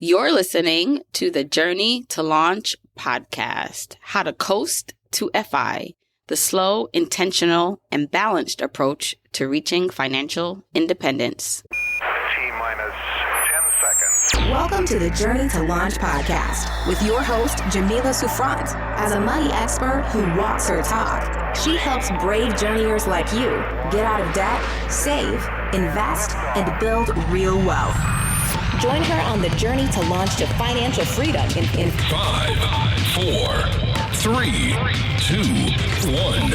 You're listening to the Journey to Launch podcast, how to coast to FI, the slow, intentional, and balanced approach to reaching financial independence. T-minus 10 seconds. Welcome to the Journey to Launch podcast with your host, Jamila Souffrant. As a money expert who walks her talk, she helps brave journeyers like you get out of debt, save, invest, and build real wealth. Join her on the journey to launch to financial freedom in 5, 4, 3, 2, 1.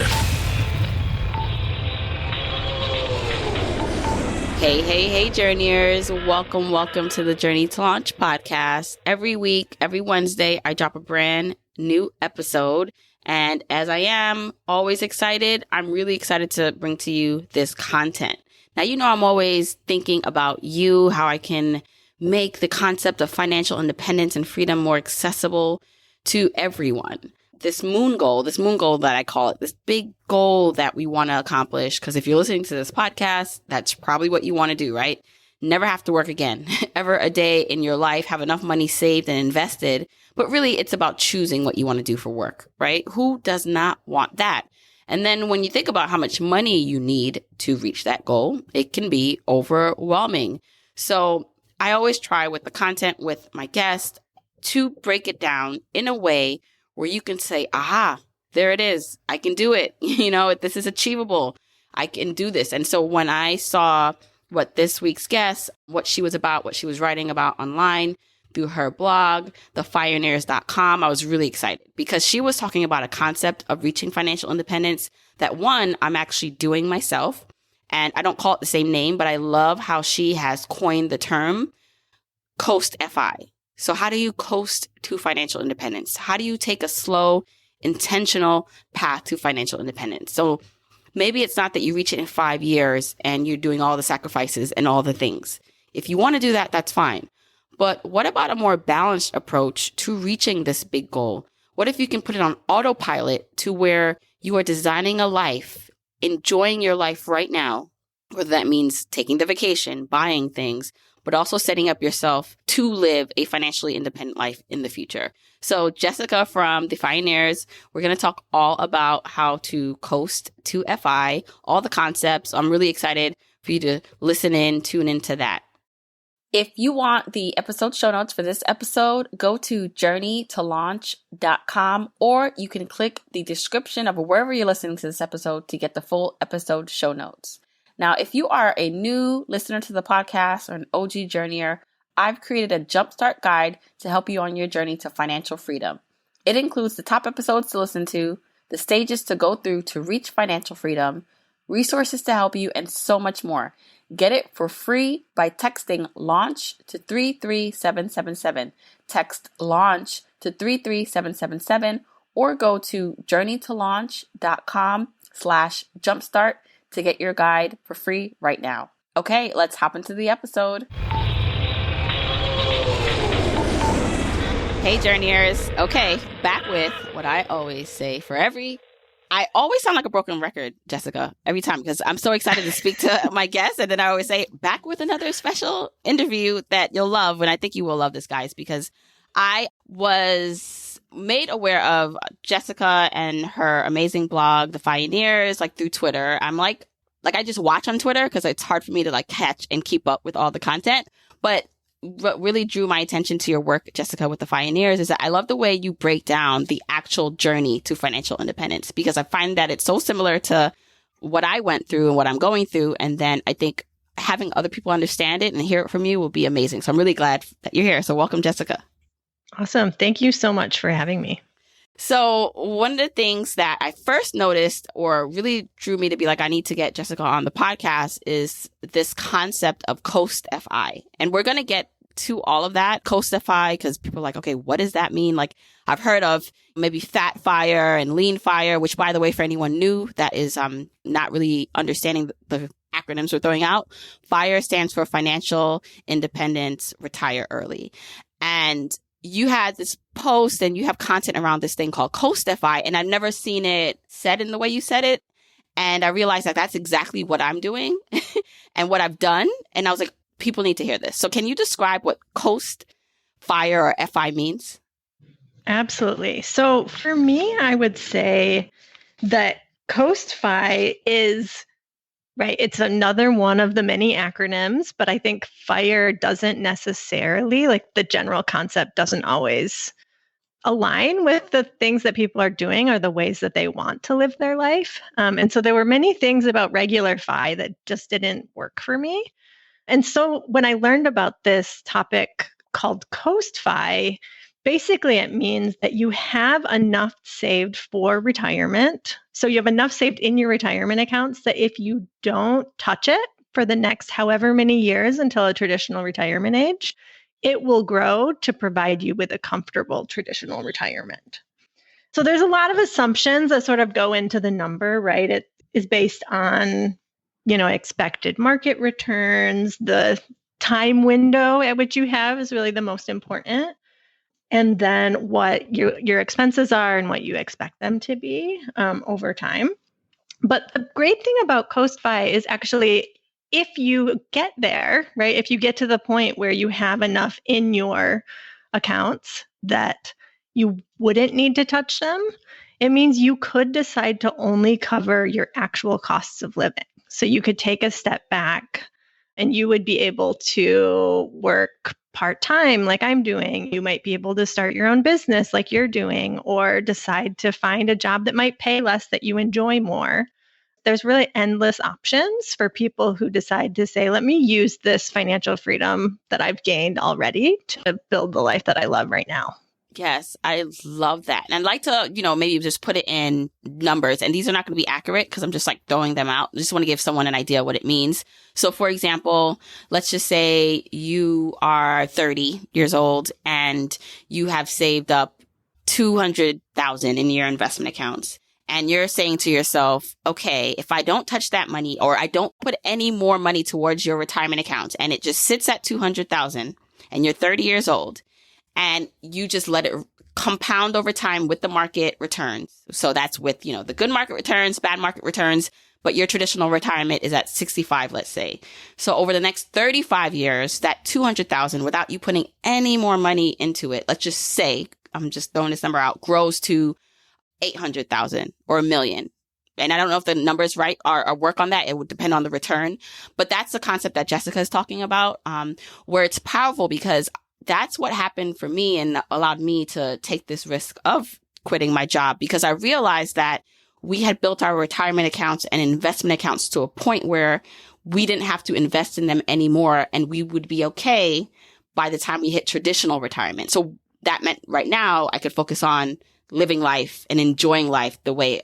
Hey, journeyers. Welcome to the Journey to Launch podcast. Every week, every Wednesday, I drop a brand new episode. And as I am always excited, I'm really excited to bring to you this content. Now, you know, I'm always thinking about you, how I can make the concept of financial independence and freedom more accessible to everyone. This moon goal that I call it, this big goal that we want to accomplish. Because if you're listening to this podcast, that's probably what you want to do, right? Never have to work again, ever a day in your life, have enough money saved and invested. But really, it's about choosing what you want to do for work, right? Who does not want that? And then when you think about how much money you need to reach that goal, it can be overwhelming. So I always try with the content with my guests to break it down in a way where you can say, aha, there it is. I can do it. You know, this is achievable. I can do this. And so when I saw what this week's guest, what she was about, what she was writing about online through her blog, Fioneers.com, I was really excited because she was talking about a concept of reaching financial independence that one, I'm actually doing myself. And I don't call it the same name, but I love how she has coined the term coast FI. So how do you coast to financial independence? How do you take a slow, intentional path to financial independence? So maybe it's not that you reach it in 5 years and you're doing all the sacrifices and all the things. If you want to do that, that's fine. But what about a more balanced approach to reaching this big goal? What if you can put it on autopilot to where you are designing a life, enjoying your life right now, whether that means taking the vacation, buying things, but also setting up yourself to live a financially independent life in the future. So Jessica from the Fioneers, we're going to talk all about how to coast to FI, all the concepts. I'm really excited for you to listen in, tune into that. If you want the episode show notes for this episode, go to journeytolaunch.com, or you can click the description of wherever you're listening to this episode to get the full episode show notes. Now, if you are a new listener to the podcast or an OG journeyer, I've created a jumpstart guide to help you on your journey to financial freedom. It includes the top episodes to listen to, the stages to go through to reach financial freedom, resources to help you, and so much more. Get it for free by texting LAUNCH to 33777. Text LAUNCH to 33777 or go to journeytolaunch.com/jumpstart to get your guide for free right now. Okay, let's hop into the episode. Hey, journeyers. Okay, back with what I always say I always sound like a broken record, Jessica, every time because I'm so excited to speak to my guests. And then I always say, back with another special interview that you'll love. And I think you will love this, guys, because I was made aware of Jessica and her amazing blog, The Fioneers, like through Twitter. I'm like I just watch on Twitter because it's hard for me to like catch and keep up with all the content. But what really drew my attention to your work, Jessica, with the Fioneers is that I love the way you break down the actual journey to financial independence, because I find that it's so similar to what I went through and what I'm going through. And then I think having other people understand it and hear it from you will be amazing. So I'm really glad that you're here. So welcome, Jessica. Awesome. Thank you so much for having me. So one of the things that I first noticed or really drew me to be like, I need to get Jessica on the podcast is this concept of coast FI. And we're going to get to all of that, coast FI, because people are like, okay, what does that mean? Like I've heard of maybe fat fire and lean fire, which by the way, for anyone new that is not really understanding the acronyms we're throwing out, FIRE stands for Financial Independence, Retire Early. And you had this post and you have content around this thing called coast FI, and I've never seen it said in the way you said it. And I realized that that's exactly what I'm doing and what I've done. And I was like, people need to hear this. So can you describe what coast FIRE or FI means? Absolutely. So for me, I would say that COAST-FI is, right, it's another one of the many acronyms, but I think FIRE doesn't necessarily, like the general concept doesn't always align with the things that people are doing or the ways that they want to live their life. And so there were many things about regular FI that just didn't work for me. And so when I learned about this topic called COAST-FI, basically it means that you have enough saved for retirement. So you have enough saved in your retirement accounts that if you don't touch it for the next however many years until a traditional retirement age, it will grow to provide you with a comfortable traditional retirement. So there's a lot of assumptions that sort of go into the number, right? It is based on, expected market returns. The time window at which you have is really the most important. And then what your expenses are and what you expect them to be over time. But the great thing about COAST-FI is actually, if you get there, right, if you get to the point where you have enough in your accounts that you wouldn't need to touch them, it means you could decide to only cover your actual costs of living. So you could take a step back and you would be able to work part-time like I'm doing. You might be able to start your own business like you're doing, or decide to find a job that might pay less that you enjoy more. There's really endless options for people who decide to say, let me use this financial freedom that I've gained already to build the life that I love right now. Yes, I love that. And I'd like to, maybe just put it in numbers. And these are not going to be accurate because I'm just like throwing them out. I just want to give someone an idea what it means. So for example, let's just say you are 30 years old and you have saved up $200,000 in your investment accounts. And you're saying to yourself, okay, if I don't touch that money or I don't put any more money towards your retirement account and it just sits at 200,000 and you're 30 years old, and you just let it compound over time with the market returns. So that's with, the good market returns, bad market returns, but your traditional retirement is at 65, let's say. So over the next 35 years, that 200,000 without you putting any more money into it, let's just say, I'm just throwing this number out, grows to 800,000 or $1 million. And I don't know if the numbers right or work on that. It would depend on the return, but that's the concept that Jessica is talking about, where it's powerful because that's what happened for me and allowed me to take this risk of quitting my job, because I realized that we had built our retirement accounts and investment accounts to a point where we didn't have to invest in them anymore and we would be okay by the time we hit traditional retirement. So that meant right now I could focus on living life and enjoying life the way,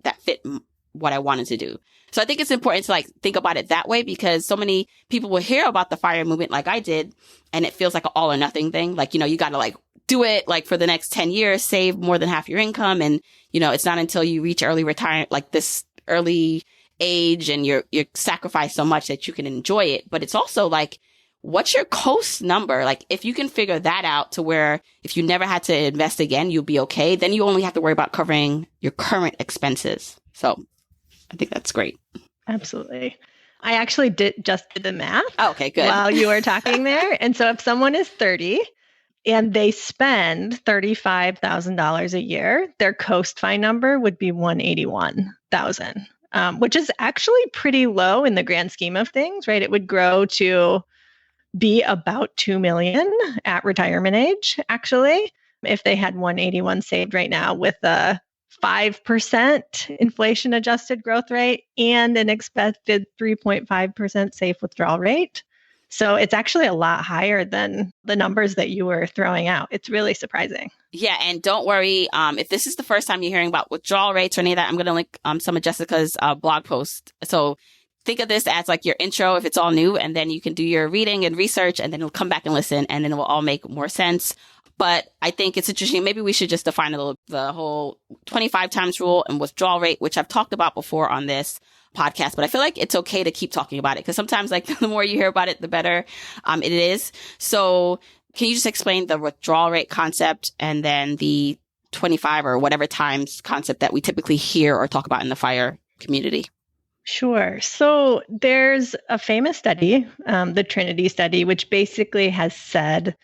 that fit what I wanted to do. So I think it's important to think about it that way, because so many people will hear about the FIRE movement like I did, and it feels like an all or nothing thing. You got to do it for the next 10 years, save more than half your income. And, it's not until you reach early retirement, this early age, and you sacrifice so much that you can enjoy it. But it's also what's your COAST number? If you can figure that out to where if you never had to invest again, you'll be okay. Then you only have to worry about covering your current expenses. So I think that's great. Absolutely. I actually just did the math. Oh, okay, good. While you were talking there. And so if someone is 30 and they spend $35,000 a year, their COAST-FI number would be $181,000, which is actually pretty low in the grand scheme of things, right? It would grow to be about $2 million at retirement age, actually, if they had 181 saved right now with a 5% inflation adjusted growth rate and an expected 3.5% safe withdrawal rate. So it's actually a lot higher than the numbers that you were throwing out. It's really surprising. Yeah. And don't worry, if this is the first time you're hearing about withdrawal rates or any of that, I'm going to link some of Jessica's blog posts. So think of this as your intro if it's all new, and then you can do your reading and research, and then you'll come back and listen, and then it will all make more sense. But I think it's interesting. Maybe we should just define the whole 25 times rule and withdrawal rate, which I've talked about before on this podcast. But I feel like it's okay to keep talking about it, because sometimes the more you hear about it, the better it is. So can you just explain the withdrawal rate concept and then the 25 or whatever times concept that we typically hear or talk about in the FIRE community? Sure. So there's a famous study, the Trinity study, which basically has said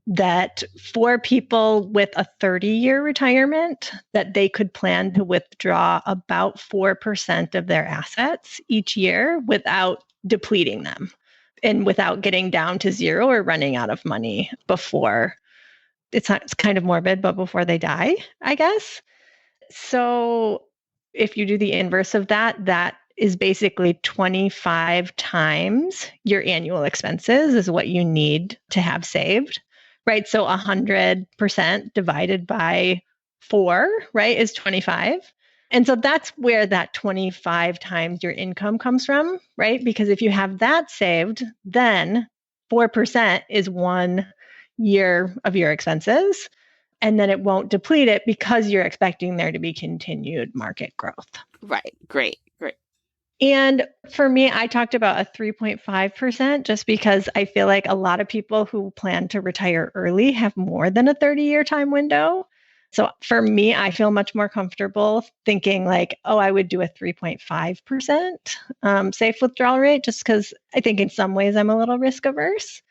that for people with a 30-year retirement, that they could plan to withdraw about 4% of their assets each year without depleting them and without getting down to zero or running out of money before it's kind of morbid, but before they die, I guess. So if you do the inverse of that, that is basically 25 times your annual expenses is what you need to have saved, right? So 100% divided by 4, right, is 25. And so that's where that 25 times your income comes from, right? Because if you have that saved, then 4% is 1 year of your expenses. And then it won't deplete it because you're expecting there to be continued market growth. Right. Great. Great. And for me, I talked about a 3.5% just because I feel like a lot of people who plan to retire early have more than a 30-year time window. So for me, I feel much more comfortable thinking like, oh, I would do a 3.5% safe withdrawal rate just because I think in some ways I'm a little risk averse.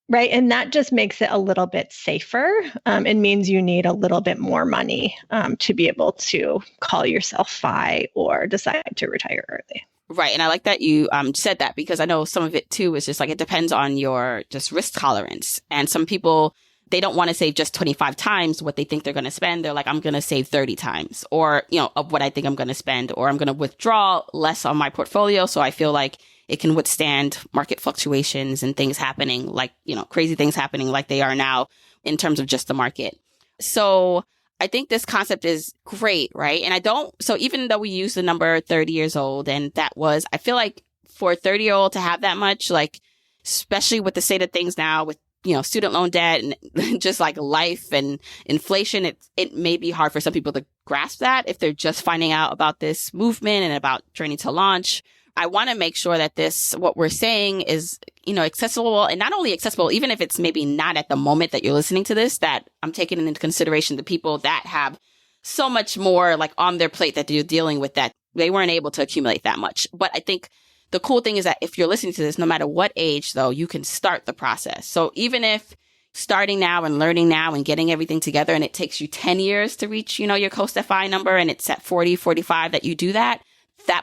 Right. And that just makes it a little bit safer. It means you need a little bit more money to be able to call yourself FI or decide to retire early. Right. And I like that you said that because I know some of it, too, is just like it depends on your just risk tolerance. And some people, they don't want to save just 25 times what they think they're going to spend. They're like, I'm going to save 30 times or, of what I think I'm going to spend, or I'm going to withdraw less on my portfolio. So I feel like it can withstand market fluctuations and things happening like, crazy things happening like they are now in terms of just the market. So I think this concept is great, right? And so even though we use the number 30 years old, and I feel like for a 30-year-old to have that much, like, especially with the state of things now with, student loan debt and just like life and inflation, it may be hard for some people to grasp that if they're just finding out about this movement and about Journey to Launch. I want to make sure that what we're saying is, accessible, and not only accessible, even if it's maybe not at the moment that you're listening to this, that I'm taking into consideration the people that have so much more like on their plate that they're dealing with that they weren't able to accumulate that much. But I think the cool thing is that if you're listening to this, no matter what age, though, you can start the process. So even if starting now and learning now and getting everything together, and it takes you 10 years to reach, your Coast FI number, and it's at 40, 45 that you do that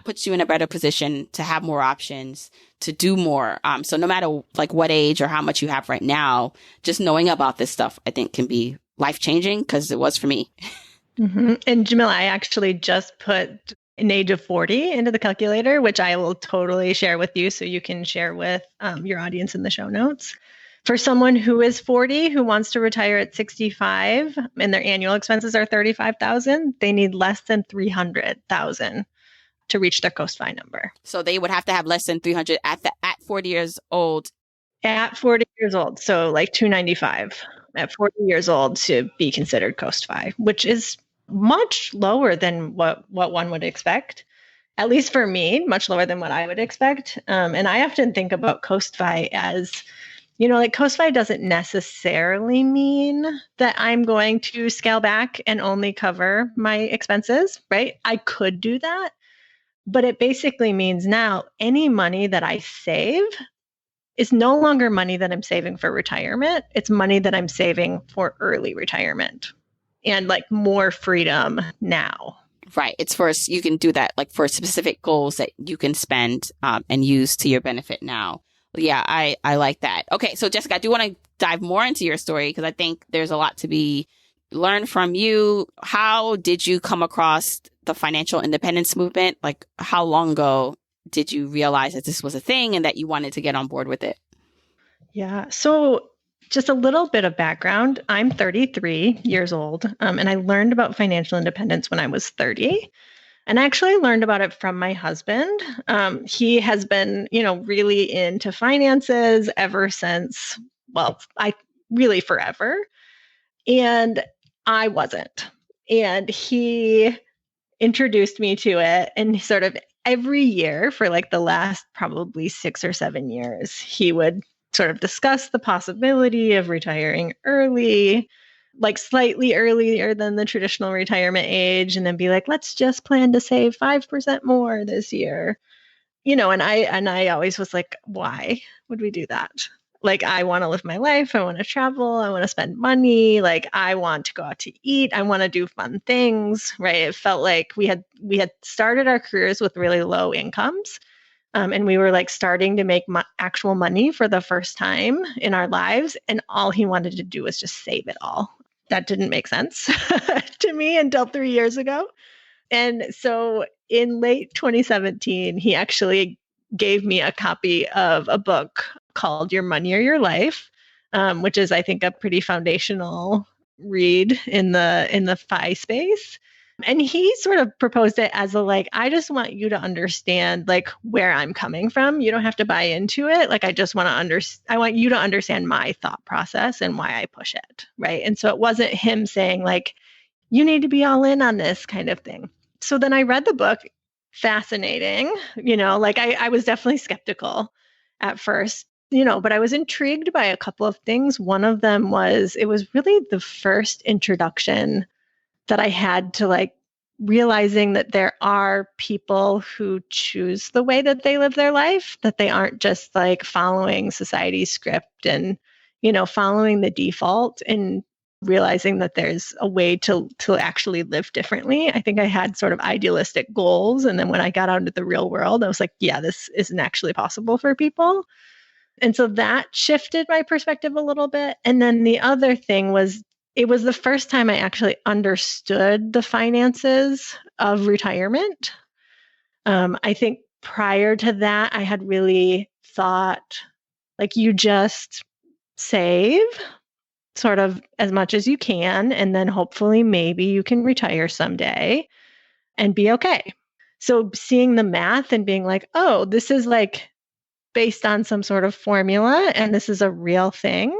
puts you in a better position to have more options, to do more. So no matter like what age or how much you have right now, just knowing about this stuff, I think can be life-changing because it was for me. Mm-hmm. And Jamila, I actually just put an age of 40 into the calculator, which I will totally share with you so you can share with your audience in the show notes. For someone who is 40, who wants to retire at 65 and their annual expenses are $35,000, they need less than $300,000 to reach their Coast FI number. So they would have to have less than 300 at 40 years old. At 40 years old. So like 295 at 40 years old to be considered Coast FI, which is much lower than what one would expect. At least for me, much lower than what I would expect. And I often think about Coast FI as, like Coast FI doesn't necessarily mean that I'm going to scale back and only cover my expenses, right? I could do that. But it basically means now any money that I save is no longer money that I'm saving for retirement. It's money that I'm saving for early retirement and like more freedom now. Right. It's you can do that like for specific goals that you can spend and use to your benefit now. Yeah, I like that. Okay. So Jessica, I do want to dive more into your story because I think there's a lot to be learned from you. How did you come across the financial independence movement? Like how long ago did you realize that this was a thing and that you wanted to get on board with it? Yeah. So just a little bit of background. I'm 33 years old, and I learned about financial independence when I was 30. And I actually learned about it from my husband. He has been, really into finances ever since, really forever. And I wasn't. And he introduced me to it, and sort of every year for like the last probably 6 or 7 years, he would sort of discuss the possibility of retiring early, like slightly earlier than the traditional retirement age, and then be like, let's just plan to save 5% more this year. And I always was like, why would we do that? Like, I want to live my life. I want to travel. I want to spend money. Like, I want to go out to eat. I want to do fun things, right? It felt like we had started our careers with really low incomes. And we were like starting to make actual money for the first time in our lives. And all he wanted to do was just save it all. That didn't make sense to me until 3 years ago. And so in late 2017, he actually gave me a copy of a book called Your Money or Your Life, which is, I think, a pretty foundational read in the FI space. And he sort of proposed it as a like, I just want you to understand like where I'm coming from. You don't have to buy into it. Like, I just want to I want you to understand my thought process and why I push it. Right. And so it wasn't him saying like, you need to be all in on this kind of thing. So then I read the book. Fascinating. Like I was definitely skeptical at first, but I was intrigued by a couple of things. One of them was, it was really the first introduction that I had to like realizing that there are people who choose the way that they live their life, that they aren't just like following society's script and, following the default, and realizing that there's a way to actually live differently. I think I had sort of idealistic goals. And then when I got out into the real world, I was like, yeah, this isn't actually possible for people. And so that shifted my perspective a little bit. And then the other thing was, it was the first time I actually understood the finances of retirement. I think prior to that, I had really thought like, you just save sort of as much as you can, and then hopefully maybe you can retire someday and be okay. So seeing the math and being like, oh, this is like based on some sort of formula and this is a real thing.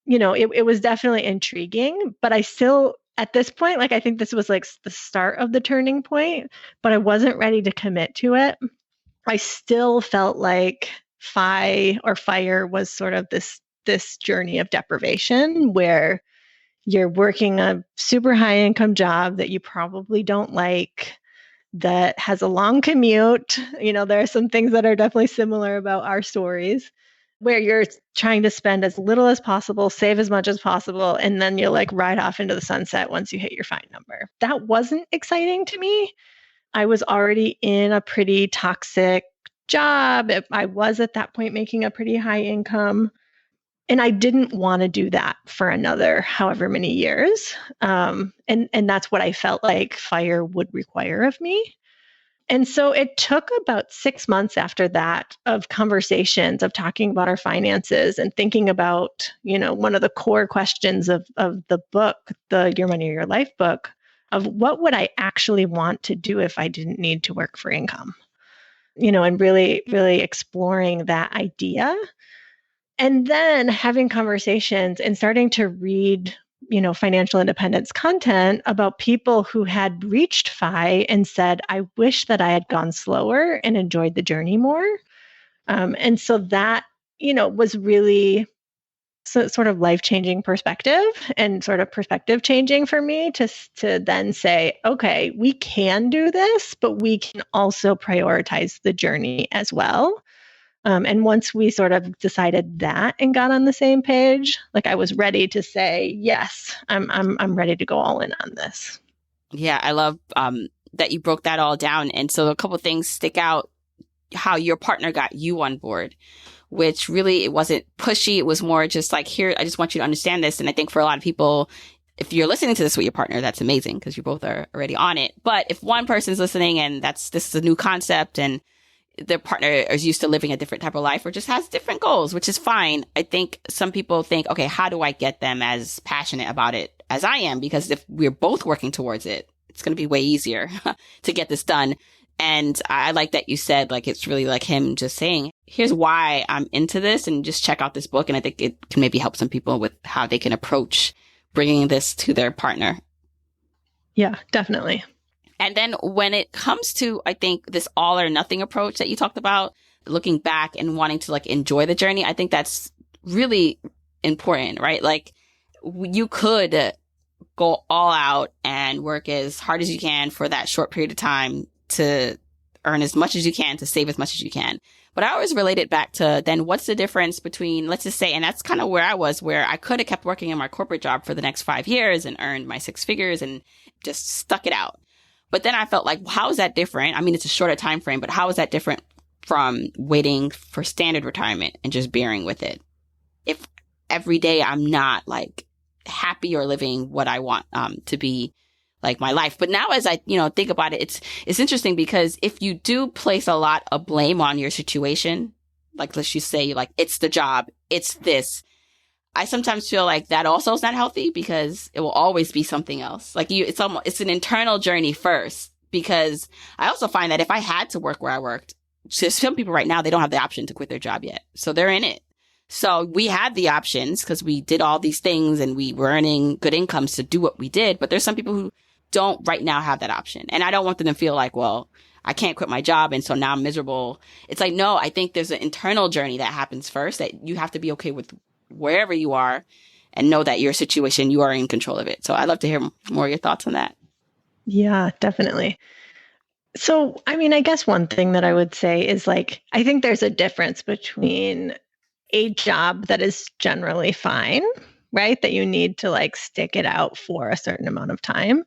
It was definitely intriguing, but I still, at this point, like, I think this was like the start of the turning point, but I wasn't ready to commit to it. I still felt like FIRE was sort of this journey of deprivation where you're working a super high income job that you probably don't like, that has a long commute. There are some things that are definitely similar about our stories, where you're trying to spend as little as possible, save as much as possible, and then you're like ride off into the sunset once you hit your fine number. That wasn't exciting to me. I was already in a pretty toxic job. I was at that point making a pretty high income. And I didn't want to do that for another however many years. And that's what I felt like FIRE would require of me. And so it took about 6 months after that of conversations, of talking about our finances and thinking about, one of the core questions of the book, the Your Money or Your Life book, of what would I actually want to do if I didn't need to work for income, and really, really exploring that idea. And then having conversations and starting to read, financial independence content about people who had reached FI and said, I wish that I had gone slower and enjoyed the journey more. And so that, was really sort of life-changing perspective and sort of perspective changing for me to then say, okay, we can do this, but we can also prioritize the journey as well. And once we sort of decided that and got on the same page, like, I was ready to say, yes, I'm ready to go all in on this. Yeah, I love that you broke that all down. And so a couple of things stick out, how your partner got you on board, which really, it wasn't pushy. It was more just like, here, I just want you to understand this. And I think for a lot of people, if you're listening to this with your partner, that's amazing because you both are already on it. But if one person's listening and this is a new concept and their partner is used to living a different type of life or just has different goals, which is fine. I think some people think, okay, how do I get them as passionate about it as I am? Because if we're both working towards it, it's going to be way easier to get this done. And I like that you said, like, it's really like him just saying, here's why I'm into this, and just check out this book. And I think it can maybe help some people with how they can approach bringing this to their partner. Yeah, definitely. And then when it comes to, I think, this all or nothing approach that you talked about, looking back and wanting to like enjoy the journey, I think that's really important, right? Like, you could go all out and work as hard as you can for that short period of time to earn as much as you can, to save as much as you can. But I always relate it back to then what's the difference between, let's just say, and that's kind of where I was, where I could have kept working in my corporate job for the next 5 years and earned my 6 figures and just stuck it out. But then I felt like, how is that different? I mean, it's a shorter time frame, but how is that different from waiting for standard retirement and just bearing with it? If every day I'm not like happy or living what I want to be like my life. But now as I, think about it, it's interesting because if you do place a lot of blame on your situation, like let's just say like, it's the job, it's this, I sometimes feel like that also is not healthy because it will always be something else. Like it's an internal journey first, because I also find that if I had to work where I worked, just some people right now, they don't have the option to quit their job yet. So they're in it. So we had the options because we did all these things and we were earning good incomes to do what we did. But there's some people who don't right now have that option. And I don't want them to feel like, well, I can't quit my job and so now I'm miserable. It's like, no, I think there's an internal journey that happens first, that you have to be okay with wherever you are and know that your situation, you are in control of it. So I'd love to hear more of your thoughts on that. Yeah, definitely. So, I mean, I guess one thing that I would say is like, I think there's a difference between a job that is generally fine, right? That you need to like stick it out for a certain amount of time,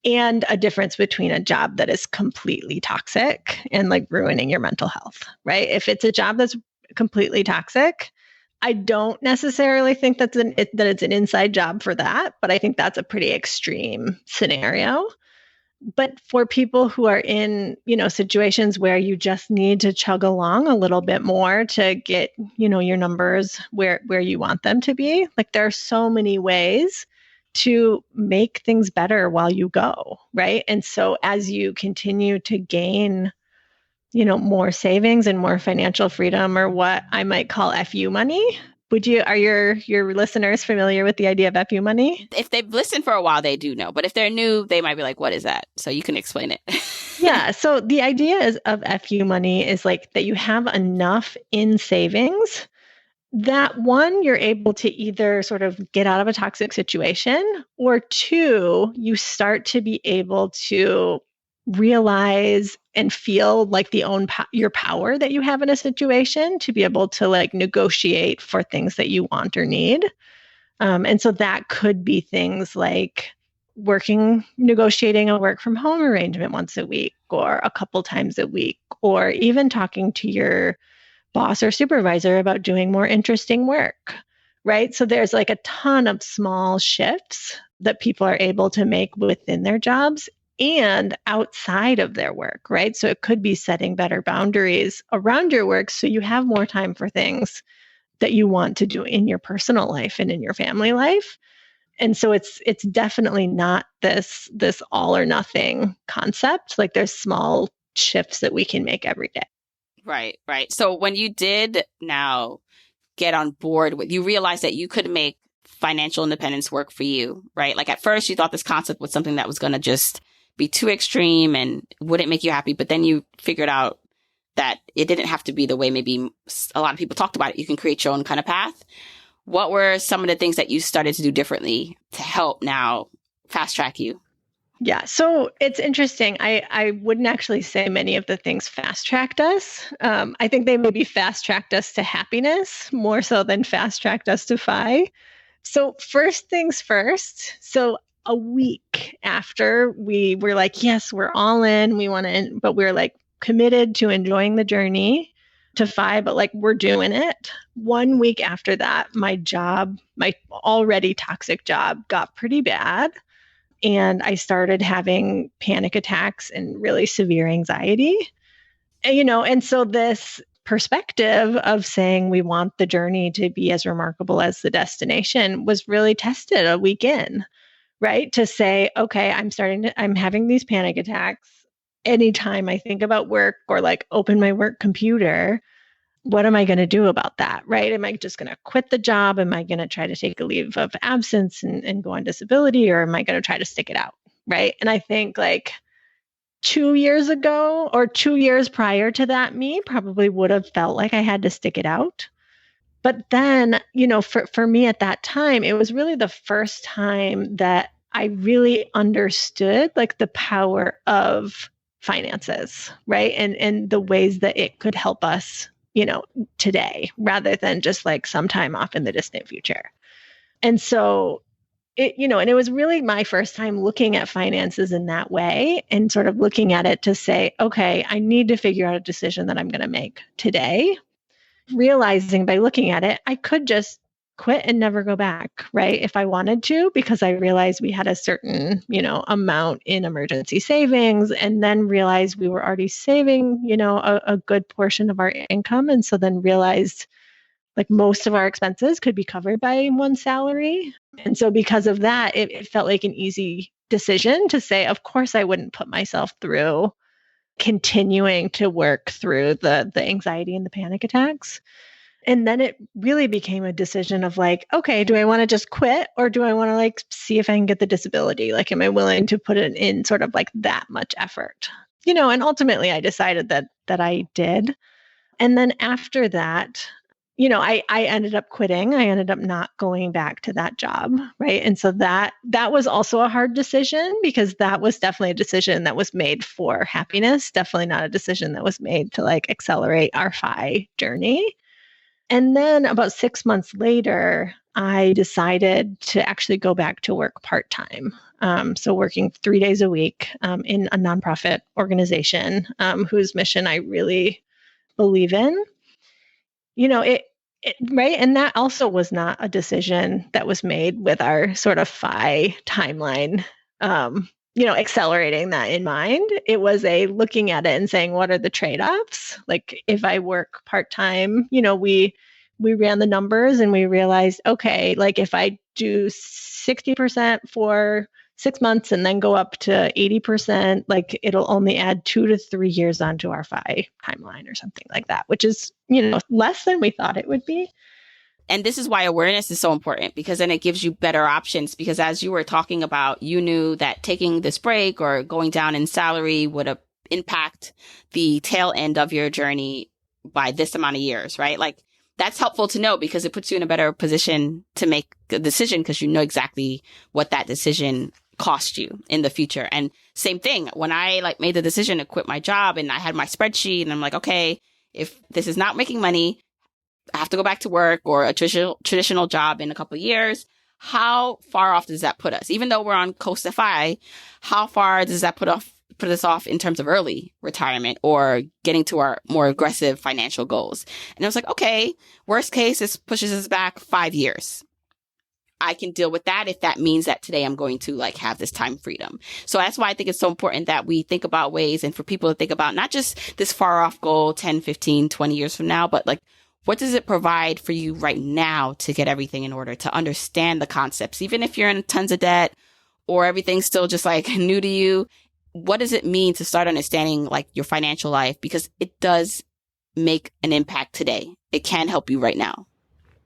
and a difference between a job that is completely toxic and like ruining your mental health, right? If it's a job that's completely toxic, I don't necessarily think that it's an inside job for that, but I think that's a pretty extreme scenario. But for people who are in, situations where you just need to chug along a little bit more to get, your numbers where you want them to be, like there are so many ways to make things better while you go, right? And so as you continue to gain, more savings and more financial freedom, or what I might call FU money. Are your listeners familiar with the idea of FU money? If they've listened for a while, they do know. But if they're new, they might be like, what is that? So you can explain it. Yeah. So the idea of FU money is like that you have enough in savings that one, you're able to either sort of get out of a toxic situation, or two, you start to be able to realize and feel like your power that you have in a situation to be able to like negotiate for things that you want or need. And so that could be things like negotiating a work from home arrangement once a week or a couple times a week, or even talking to your boss or supervisor about doing more interesting work, right? So there's like a ton of small shifts that people are able to make within their jobs and outside of their work, right? So it could be setting better boundaries around your work so you have more time for things that you want to do in your personal life and in your family life. And so it's definitely not this all or nothing concept. Like there's small shifts that we can make every day. Right. So when you did now get on board with, you realized that you could make financial independence work for you, right? Like at first you thought this concept was something that was going to just be too extreme and wouldn't make you happy. But then you figured out that it didn't have to be the way maybe a lot of people talked about it. You can create your own kind of path. What were some of the things that you started to do differently to help now fast track you? Yeah, so it's interesting. I wouldn't actually say many of the things fast tracked us. I think they maybe fast tracked us to happiness more so than fast tracked us to FI. So first things first. So a week after we were like, yes, we're all in. We want to, but we're like committed to enjoying the journey to FI, but like we're doing it. 1 week after that, my already toxic job got pretty bad. And I started having panic attacks and really severe anxiety. And so this perspective of saying we want the journey to be as remarkable as the destination was really tested a week in, right? To say, okay, I'm having these panic attacks. Anytime I think about work or like open my work computer, what am I going to do about that, right? Am I just going to quit the job? Am I going to try to take a leave of absence and go on disability? Or am I going to try to stick it out, right? And I think like 2 years ago or 2 years prior to that, me probably would have felt like I had to stick it out. But then, for me at that time, it was really the first time that I really understood like the power of finances, right? And the ways that it could help us today rather than just like sometime off in the distant future. And so and it was really my first time looking at finances in that way and sort of looking at it to say, okay, I need to figure out a decision that I'm going to make today, realizing by looking at it, I could just quit and never go back, right? If I wanted to, because I realized we had a certain, amount in emergency savings, and then realized we were already saving, a good portion of our income. And so then realized like most of our expenses could be covered by one salary. And so because of that, it felt like an easy decision to say, of course, I wouldn't put myself through continuing to work through the anxiety and the panic attacks. And then it really became a decision of like, okay, do I want to just quit, or do I want to like see if I can get the disability? Like, am I willing to put it in sort of like that much effort? And ultimately I decided that I did. And then after that, I ended up quitting. I ended up not going back to that job, right? And so that was also a hard decision, because that was definitely a decision that was made for happiness, definitely not a decision that was made to like accelerate our FI journey. And then about 6 months later, I decided to actually go back to work part-time. So working 3 days a week in a nonprofit organization whose mission I really believe in. Right. And that also was not a decision that was made with our sort of FI timeline, accelerating that in mind. It was a looking at it and saying, what are the trade-offs? Like if I work part-time, we ran the numbers and we realized, okay, like if I do 60% for 6 months and then go up to 80%, like it'll only add 2 to 3 years onto our FI timeline or something like that, which is, less than we thought it would be. And this is why awareness is so important, because then it gives you better options. Because as you were talking about, you knew that taking this break or going down in salary would impact the tail end of your journey by this amount of years, right? Like that's helpful to know, because it puts you in a better position to make a decision, because you know exactly what that decision cost you in the future. And same thing, when I like made the decision to quit my job and I had my spreadsheet and I'm like, okay, if this is not making money, I have to go back to work or a traditional job in a couple of years. How far off does that put us? Even though we're on coast FI, how far does that put us off in terms of early retirement or getting to our more aggressive financial goals? And I was like, okay, worst case, this pushes us back 5 years. I can deal with that if that means that today I'm going to like have this time freedom. So that's why I think it's so important that we think about ways, and for people to think about not just this far off goal 10, 15, 20 years from now, but like, what does it provide for you right now to get everything in order, to understand the concepts, even if you're in tons of debt or everything's still just like new to you? What does it mean to start understanding like your financial life? Because it does make an impact today. It can help you right now.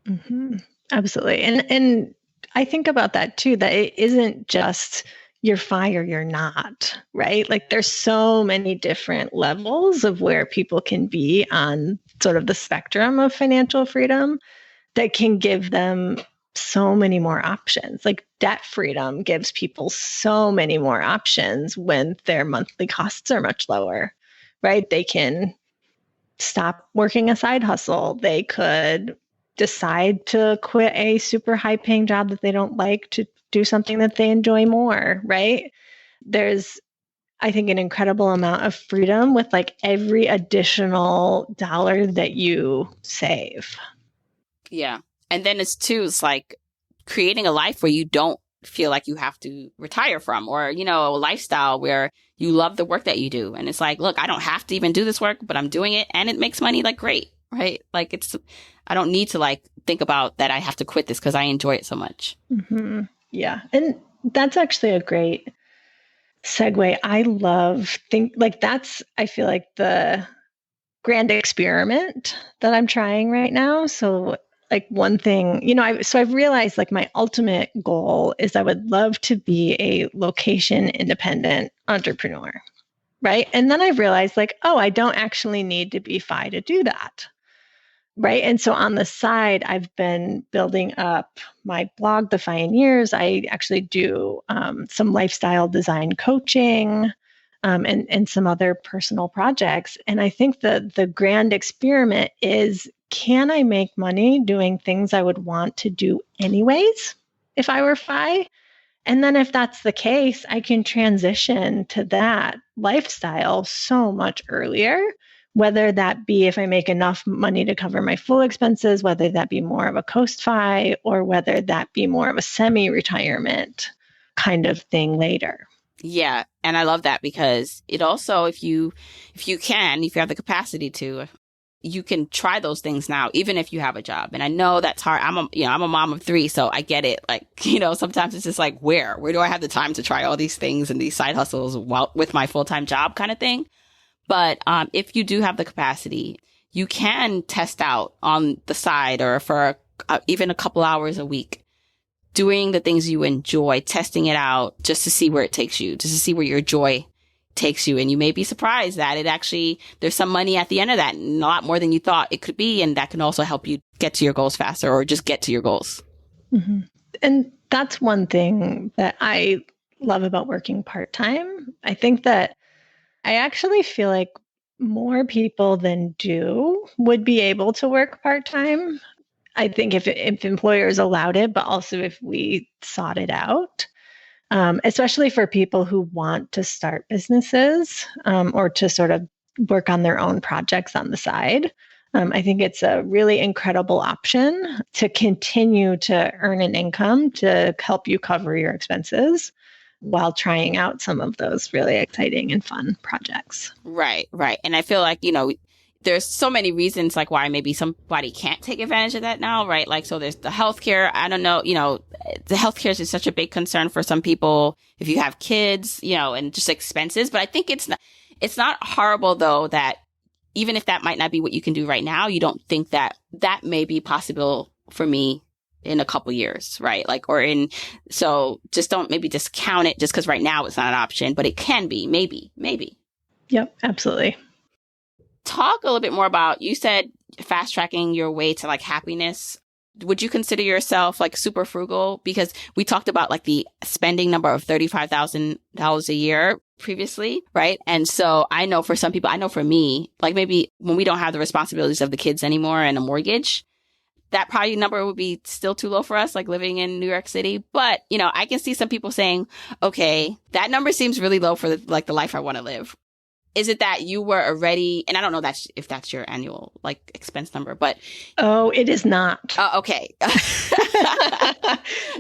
Mm-hmm. Absolutely. And I think about that too, that it isn't just you're fine or you're not, right? Like there's so many different levels of where people can be on sort of the spectrum of financial freedom that can give them so many more options. Like debt freedom gives people so many more options when their monthly costs are much lower, right? They can stop working a side hustle. They could decide to quit a super high paying job that they don't like to do something that they enjoy more, right? There's, I think, an incredible amount of freedom with like every additional dollar that you save. Yeah. And then it's like creating a life where you don't feel like you have to retire from, or, a lifestyle where you love the work that you do. And it's like, look, I don't have to even do this work, but I'm doing it and it makes money. Like, great. Right. Like I don't need to like think about that I have to quit this because I enjoy it so much. Mm-hmm. Yeah. And that's actually a great segue. I feel like the grand experiment that I'm trying right now. So like one thing, I've realized like my ultimate goal is I would love to be a location independent entrepreneur. Right. And then I realized like, oh, I don't actually need to be FI to do that. Right. And so on the side, I've been building up my blog, The Fioneers. I actually do some lifestyle design coaching. and some other personal projects. And I think the grand experiment is, can I make money doing things I would want to do anyways if I were FI? And then if that's the case, I can transition to that lifestyle so much earlier, whether that be if I make enough money to cover my full expenses, whether that be more of a Coast-Fi, or whether that be more of a semi-retirement kind of thing later. Yeah. And I love that, because it also, if you have the capacity to, you can try those things now, even if you have a job. And I know that's hard. I'm a mom of 3, so I get it. Like, sometimes it's just like, where do I have the time to try all these things and these side hustles while with my full-time job kind of thing? But if you do have the capacity, you can test out on the side, or for even a couple hours a week, doing the things you enjoy, testing it out just to see where it takes you, just to see where your joy takes you. And you may be surprised that there's some money at the end of that, a lot more than you thought it could be. And that can also help you get to your goals faster, or just get to your goals. Mm-hmm. And that's one thing that I love about working part-time. I think that I actually feel like more people than do would be able to work part-time. I think if employers allowed it, but also if we sought it out. Especially for people who want to start businesses, or to sort of work on their own projects on the side. I think it's a really incredible option to continue to earn an income to help you cover your expenses while trying out some of those really exciting and fun projects. Right. And I feel like, there's so many reasons like why maybe somebody can't take advantage of that now, right? Like, so there's the healthcare. I don't know, the healthcare is such a big concern for some people if you have kids, and just expenses. But I think it's not horrible though, that even if that might not be what you can do right now, you don't think that may be possible for me in a couple years, right? Like, so just don't maybe discount it just because right now it's not an option, but it can be, maybe. Yep, absolutely. Talk a little bit more about, you said fast tracking your way to like happiness. Would you consider yourself like super frugal? Because we talked about like the spending number of $35,000 a year previously, right? And so I know for some people, I know for me, like maybe when we don't have the responsibilities of the kids anymore and a mortgage, that probably number would be still too low for us, like living in New York City. But, I can see some people saying, okay, that number seems really low for the life I want to live. Is it that you were already, and I don't know if that's your annual like expense number, but. Oh, it is not. Okay.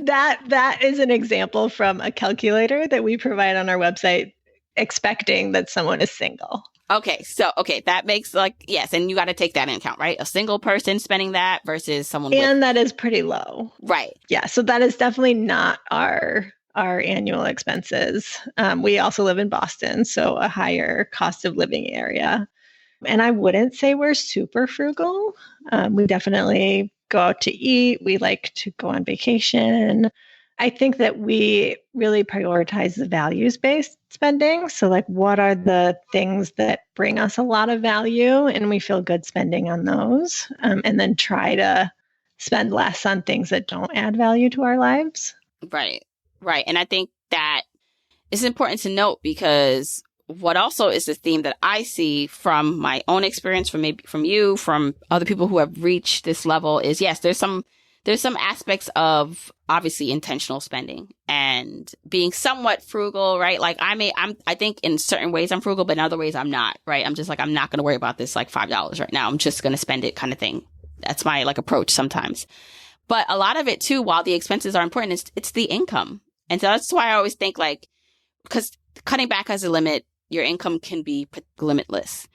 That is an example from a calculator that we provide on our website, expecting that someone is single. Okay. So, that makes yes. And you got to take that into account, right? A single person spending that versus someone and that is pretty low. Right. Yeah. So that is definitely not our annual expenses. We also live in Boston, so a higher cost of living area. And I wouldn't say we're super frugal. We definitely go out to eat. We like to go on vacation. I think that we really prioritize the values-based spending. So like, what are the things that bring us a lot of value and we feel good spending on those, and then try to spend less on things that don't add value to our lives. Right. And I think that it's important to note, because what also is the theme that I see from my own experience, from you, from other people who have reached this level is, yes, there's some aspects of obviously intentional spending and being somewhat frugal, right? Like I think in certain ways I'm frugal, but in other ways I'm not, right? I'm just like, I'm not going to worry about this like $5 right now. I'm just going to spend it kind of thing. That's my like approach sometimes. But a lot of it too, while the expenses are important, it's the income. And so that's why I always think like, because cutting back has a limit, your income can be limitless.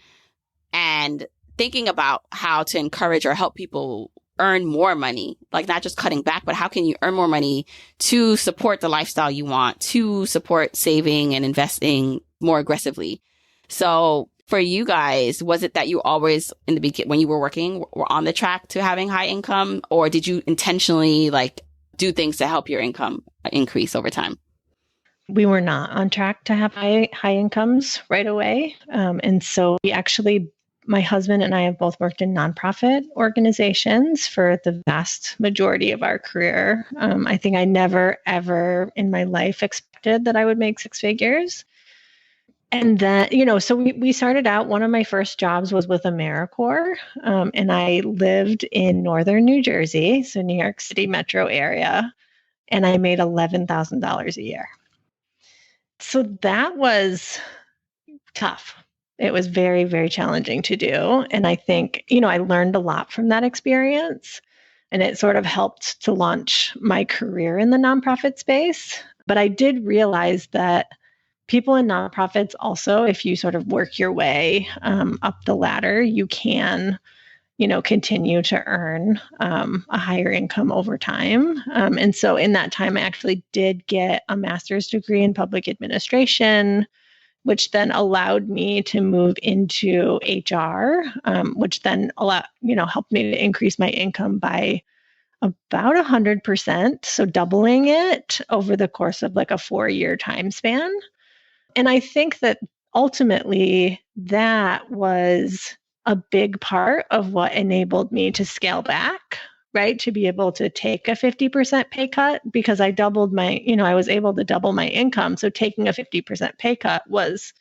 And thinking about how to encourage or help people earn more money, like not just cutting back, but how can you earn more money to support the lifestyle you want, to support saving and investing more aggressively. So for you guys, was it that you always in the beginning, when you were working, were on the track to having high income, or did you intentionally like do things to help your income increase over time? We were not on track to have high incomes right away. And so we actually, my husband and I have both worked in nonprofit organizations for the vast majority of our career. I think I never, ever in my life expected that I would make 6 figures. And then, so we started out, one of my first jobs was with AmeriCorps, and I lived in northern New Jersey, so New York City metro area, and I made $11,000 a year. So that was tough. It was very, very challenging to do. And I think, I learned a lot from that experience, and it sort of helped to launch my career in the nonprofit space. But I did realize that people in nonprofits also, if you sort of work your way up the ladder, you can, continue to earn a higher income over time. And so in that time, I actually did get a master's degree in public administration, which then allowed me to move into HR, which then helped me to increase my income by about 100%. So doubling it over the course of like a 4-year time span. And I think that ultimately that was a big part of what enabled me to scale back, right? To be able to take a 50% pay cut, because I was able to double my income. So taking a 50% pay cut was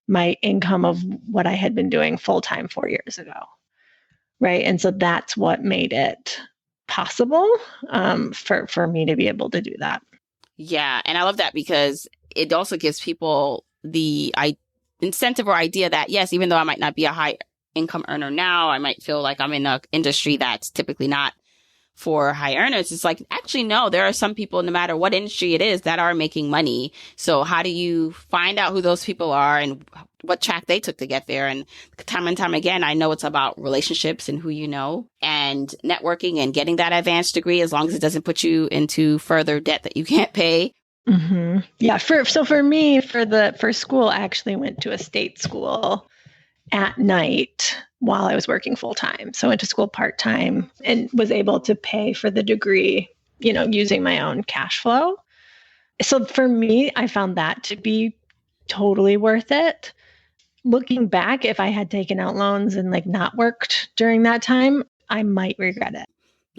my income of what I had been doing full time 4 years ago, right? And so that's what made it possible for me to be able to do that. Yeah. And I love that because it also gives people the incentive or idea that, yes, even though I might not be a high income earner now, I might feel like I'm in an industry that's typically not for high earners. It's like, actually, no, there are some people, no matter what industry it is, that are making money. So how do you find out who those people are and what track they took to get there? And time and time again, I know it's about relationships and who you know and networking and getting that advanced degree, as long as it doesn't put you into further debt that you can't pay. Mm-hmm. Yeah. For me, for school, I actually went to a state school at night while I was working full time. So I went to school part time and was able to pay for the degree, using my own cash flow. So for me, I found that to be totally worth it. Looking back, if I had taken out loans and like not worked during that time, I might regret it.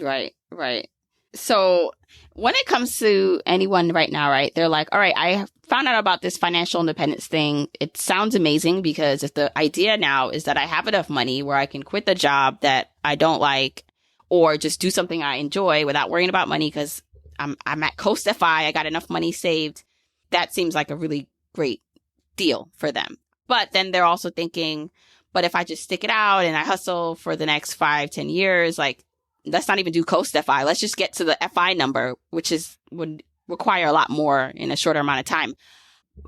Right, right. So when it comes to anyone right now, right, they're like, all right, I found out about this financial independence thing. It sounds amazing, because if the idea now is that I have enough money where I can quit the job that I don't like, or just do something I enjoy without worrying about money because I'm at Coast FI, I got enough money saved. That seems like a really great deal for them. But then they're also thinking, but if I just stick it out and I hustle for the next 5-10 years, like, let's not even do Coast FI. Let's just get to the FI number, which would require a lot more in a shorter amount of time.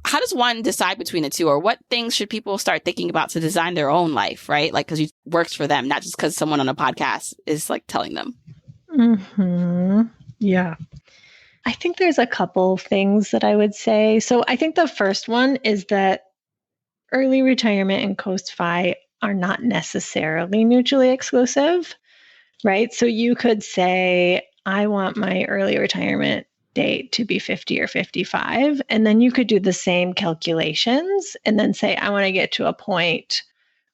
How does one decide between the two, or what things should people start thinking about to design their own life, right? Like, because it works for them, not just because someone on a podcast is like telling them. Mm-hmm. Yeah. I think there's a couple things that I would say. So I think the first one is that early retirement and Coast FI are not necessarily mutually exclusive, right? So you could say, I want my early retirement date to be 50 or 55. And then you could do the same calculations and then say, I want to get to a point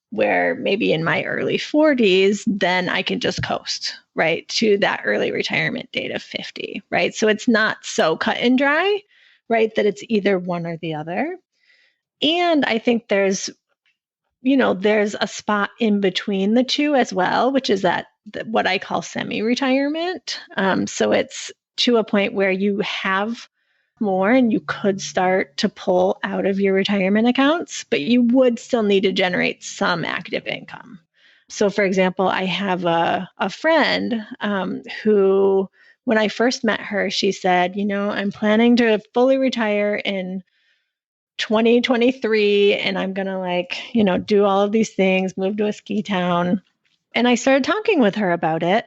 where maybe in my early 40s, then I can just coast, right, to that early retirement date of 50, right? So it's not so cut and dry, right, that it's either one or the other. And I think there's a spot in between the two as well, which is that what I call semi-retirement. So it's to a point where you have more and you could start to pull out of your retirement accounts, but you would still need to generate some active income. So for example, I have a friend who, when I first met her, she said, I'm planning to fully retire in 2023, and I'm going to do all of these things, move to a ski town. And I started talking with her about it.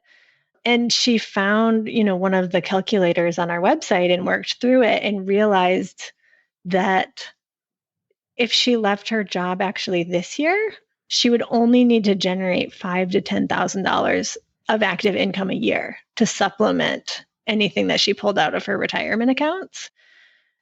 And she found, one of the calculators on our website and worked through it and realized that if she left her job actually this year, she would only need to generate $5,000 to $10,000 of active income a year to supplement anything that she pulled out of her retirement accounts.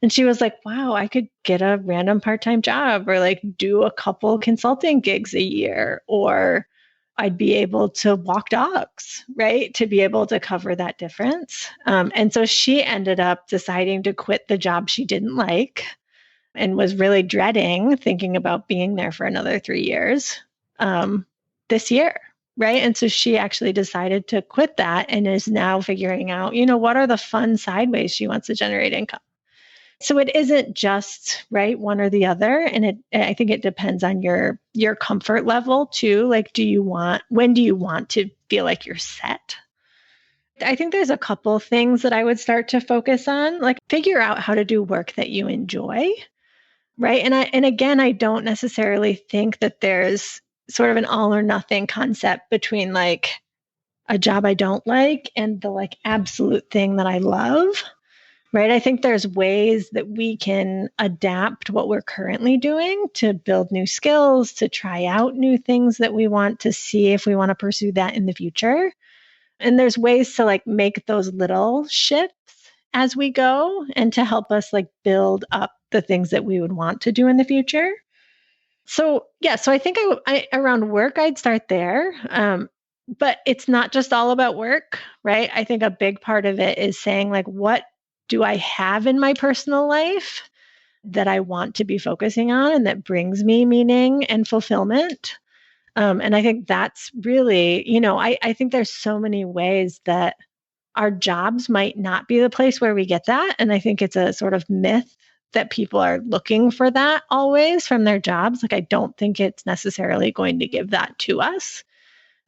And she was like, wow, I could get a random part-time job or do a couple consulting gigs a year, or I'd be able to walk dogs, right, to be able to cover that difference. And so she ended up deciding to quit the job she didn't like and was really dreading thinking about being there for another 3 years this year. Right. And so she actually decided to quit that and is now figuring out, what are the fun side ways she wants to generate income. So it isn't just right one or the other. And I think it depends on your comfort level too. Like, when do you want to feel like you're set? I think there's a couple things that I would start to focus on, like figure out how to do work that you enjoy. Right. And again, I don't necessarily think that there's sort of an all or nothing concept between like a job I don't like and the like absolute thing that I love. Right. I think there's ways that we can adapt what we're currently doing to build new skills, to try out new things that we want to see if we want to pursue that in the future. And there's ways to like make those little shifts as we go and to help us like build up the things that we would want to do in the future. So I think I around work, I'd start there. But it's not just all about work, right? I think a big part of it is saying like, what do I have in my personal life that I want to be focusing on and that brings me meaning and fulfillment? And I think that's really, I think there's so many ways that our jobs might not be the place where we get that. And I think it's a sort of myth that people are looking for that always from their jobs. Like, I don't think it's necessarily going to give that to us.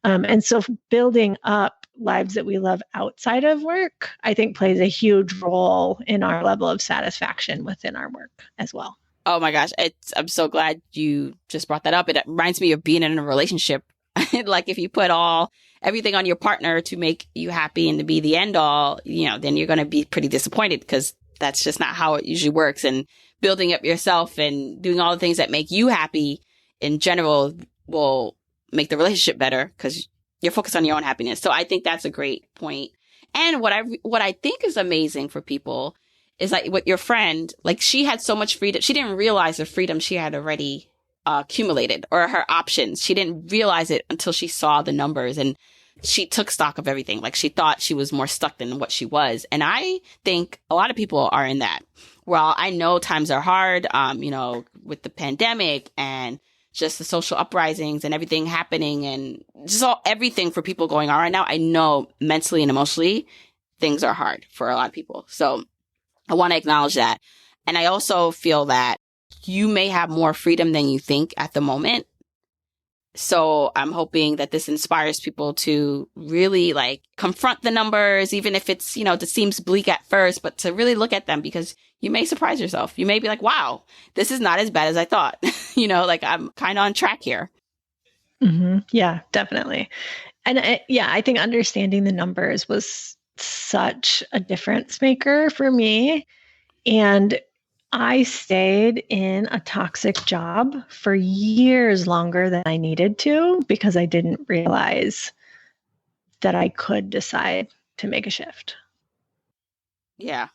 And so building up lives that we love outside of work, I think plays a huge role in our level of satisfaction within our work as well. Oh my gosh. I'm so glad you just brought that up. It reminds me of being in a relationship. Like if you put everything on your partner to make you happy and to be the end all, then you're going to be pretty disappointed because that's just not how it usually works. And building up yourself and doing all the things that make you happy in general will make the relationship better because you're focused on your own happiness. So I think that's a great point. And what I think is amazing for people is like with your friend, like she had so much freedom. She didn't realize the freedom she had already accumulated or her options. She didn't realize it until she saw the numbers and she took stock of everything. Like she thought she was more stuck than what she was. And I think a lot of people are in that. Well, I know times are hard, with the pandemic and just the social uprisings and everything happening and just everything for people going on right now. I know mentally and emotionally things are hard for a lot of people. So I want to acknowledge that. And I also feel that you may have more freedom than you think at the moment. So I'm hoping that this inspires people to really like confront the numbers, even if it's, it seems bleak at first, but to really look at them because you may surprise yourself. You may be like, wow, this is not as bad as I thought. Like I'm kind of on track here. Mm-hmm. Yeah, definitely. And I think understanding the numbers was such a difference maker for me. And I stayed in a toxic job for years longer than I needed to because I didn't realize that I could decide to make a shift. Yeah.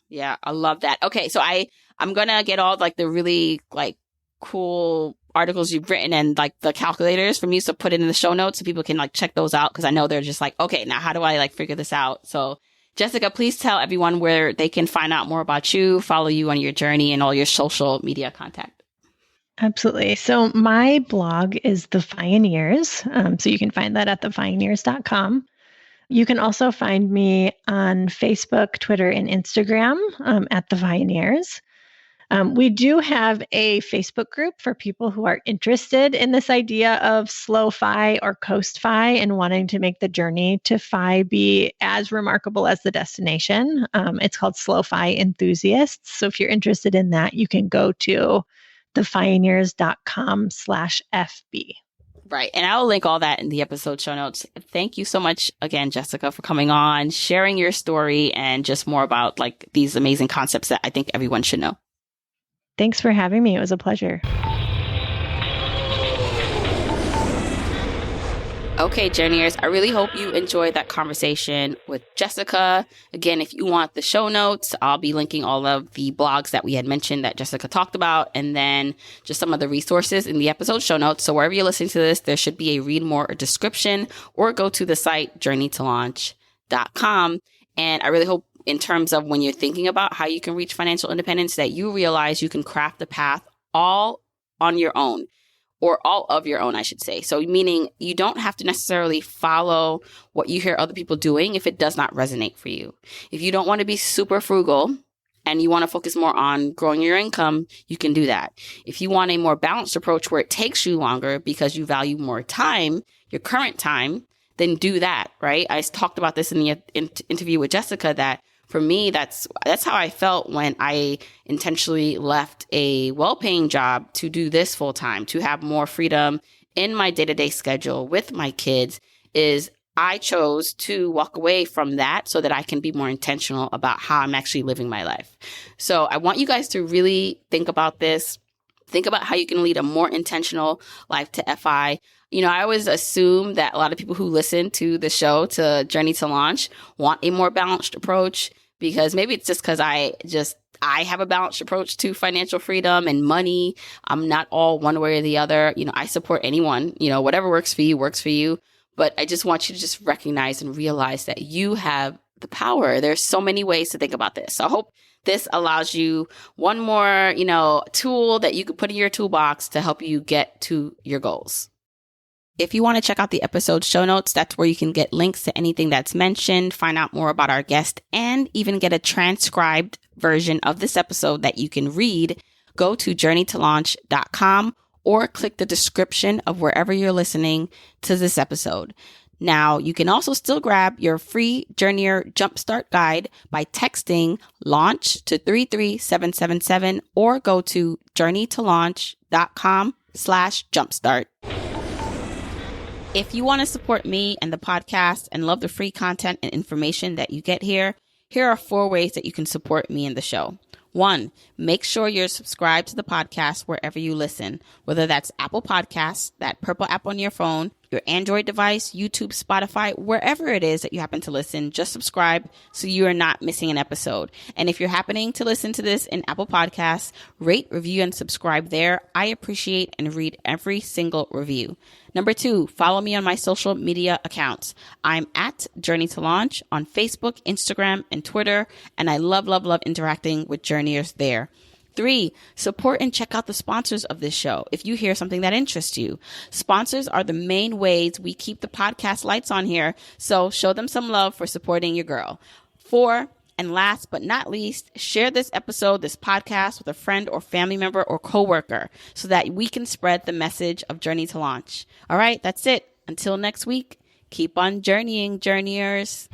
I love that. Okay. So I'm going to get all like the really like cool articles you've written and like the calculators from you. So put it in the show notes so people can like check those out. Cause I know they're just like, okay, now how do I like figure this out? So Jessica, please tell everyone where they can find out more about you, follow you on your journey and all your social media contact. Absolutely. So my blog is The Fioneers. So you can find that at thefioneers.com. You can also find me on Facebook, Twitter, and Instagram at The Fioneers. We do have a Facebook group for people who are interested in this idea of slow fi or coast fi and wanting to make the journey to fi be as remarkable as the destination. It's called Slow Fi Enthusiasts. So if you're interested in that, you can go to thefioneers.com/FB. Right. And I'll link all that in the episode show notes. Thank you so much again, Jessica, for coming on, sharing your story and just more about like these amazing concepts that I think everyone should know. Thanks for having me. It was a pleasure. Okay, Journeyers, I really hope you enjoyed that conversation with Jessica. Again, if you want the show notes, I'll be linking all of the blogs that we had mentioned that Jessica talked about, and then just some of the resources in the episode show notes. So wherever you're listening to this, there should be a read more or description, or go to the site journeytolaunch.com. And I really hope in terms of when you're thinking about how you can reach financial independence, that you realize you can craft the path all on your own, or all of your own, I should say. So meaning you don't have to necessarily follow what you hear other people doing if it does not resonate for you. If you don't want to be super frugal and you want to focus more on growing your income, you can do that. If you want a more balanced approach where it takes you longer because you value more time, your current time, then do that, right? I talked about this in the interview with Jessica, that for me, that's how I felt when I intentionally left a well-paying job to do this full-time, to have more freedom in my day-to-day schedule with my kids. Is I chose to walk away from that so that I can be more intentional about how I'm actually living my life. So I want you guys to really think about this. Think about how you can lead a more intentional life to FI. You know, I always assume that a lot of people who listen to the show, to Journey to Launch, want a more balanced approach, because maybe it's just because I have a balanced approach to financial freedom and money. I'm not all one way or the other. You know, I support anyone, you know, whatever works for you works for you. But I just want you to just recognize and realize that you have the power. There's so many ways to think about this. So I hope this allows you one more, you know, tool that you could put in your toolbox to help you get to your goals. If you want to check out the episode show notes, that's where you can get links to anything that's mentioned, find out more about our guest, and even get a transcribed version of this episode that you can read. Go to journeytolaunch.com or click the description of wherever you're listening to this episode. Now, you can also still grab your free Journeyer Jumpstart Guide by texting LAUNCH to 33777 or go to journeytolaunch.com/jumpstart. If you want to support me and the podcast and love the free content and information that you get here, here are 4 ways that you can support me and the show. 1, make sure you're subscribed to the podcast wherever you listen, whether that's Apple Podcasts, that purple app on your phone, your Android device, YouTube, Spotify, wherever it is that you happen to listen, just subscribe so you are not missing an episode. And if you're happening to listen to this in Apple Podcasts, rate, review, and subscribe there. I appreciate and read every single review. Number 2, follow me on my social media accounts. I'm at Journey to Launch on Facebook, Instagram, and Twitter, and I love interacting with journeyers there. 3, support and check out the sponsors of this show if you hear something that interests you. Sponsors are the main ways we keep the podcast lights on here, so show them some love for supporting your girl. 4, and last but not least, share this episode, this podcast, with a friend or family member or coworker so that we can spread the message of Journey to Launch. All right, that's it. Until next week, keep on journeying, journeyers.